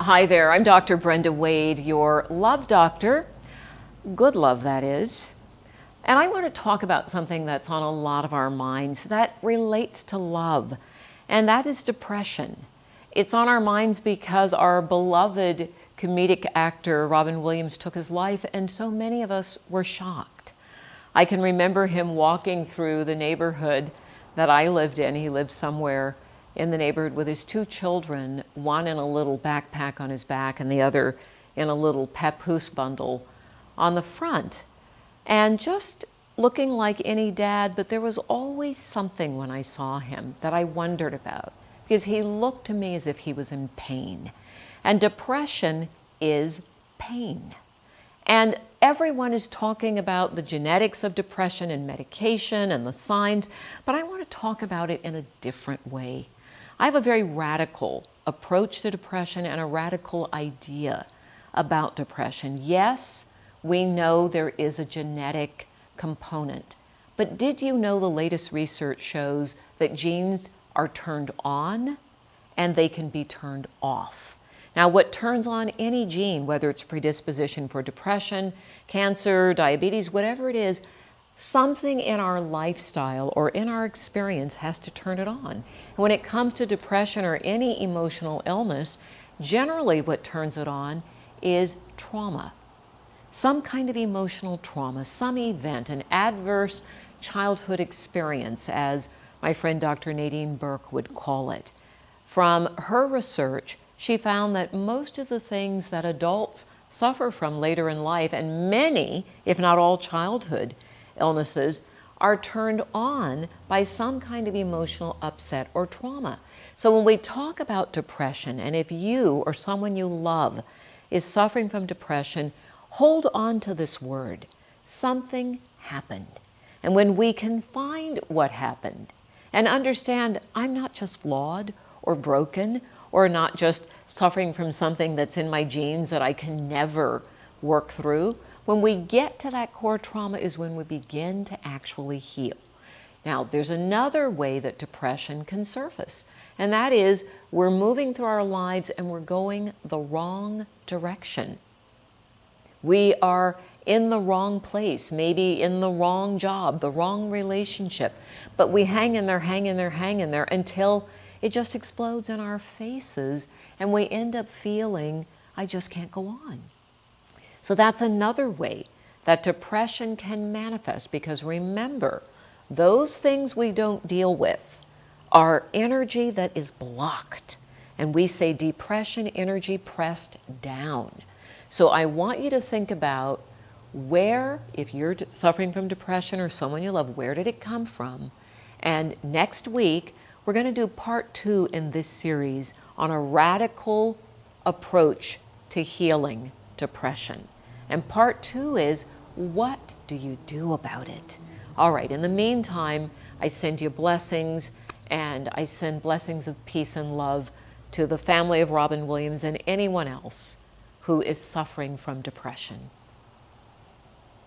Hi there, I'm Dr. Brenda Wade, your love doctor. Good love, that is. And I want to talk about something that's on a lot of our minds that relates to love, and that is depression. It's on our minds because our beloved comedic actor Robin Williams took his life, and so many of us were shocked. I can remember him walking through the neighborhood that I lived in. He lived somewhere in the neighborhood with his two children, one in a little backpack on his back and the other in a little papoose bundle on the front. And just looking like any dad, but there was always something when I saw him that I wondered about, because he looked to me as if he was in pain. And depression is pain. And everyone is talking about the genetics of depression and medication and the signs, but I want to talk about it in a different way. I have a very radical approach to depression and a radical idea about depression. Yes, we know there is a genetic component, but did you know the latest research shows that genes are turned on and they can be turned off? Now, what turns on any gene, whether it's predisposition for depression, cancer, diabetes, whatever it is, something in our lifestyle or in our experience has to turn it on. And when it comes to depression or any emotional illness, generally what turns it on is trauma. Some kind of emotional trauma, some event, an adverse childhood experience, as my friend Dr. Nadine Burke would call it. From her research, she found that most of the things that adults suffer from later in life, and many, if not all childhood illnesses, are turned on by some kind of emotional upset or trauma. So when we talk about depression, and if you or someone you love is suffering from depression, hold on to this word. Something happened. And when we can find what happened and understand I'm not just flawed or broken or not just suffering from something that's in my genes that I can never work through, when we get to that core trauma is when we begin to actually heal. Now, there's another way that depression can surface, and that is we're moving through our lives and we're going the wrong direction. We are in the wrong place, maybe in the wrong job, the wrong relationship, but we hang in there until it just explodes in our faces and we end up feeling, I just can't go on. So that's another way that depression can manifest, because remember, those things we don't deal with are energy that is blocked. And we say depression energy pressed down. So I want you to think about where, if you're suffering from depression or someone you love, where did it come from? And next week, we're going to do part 2 in this series on a radical approach to healing depression. And part 2 is, what do you do about it? All right, in the meantime, I send you blessings, and I send blessings of peace and love to the family of Robin Williams and anyone else who is suffering from depression.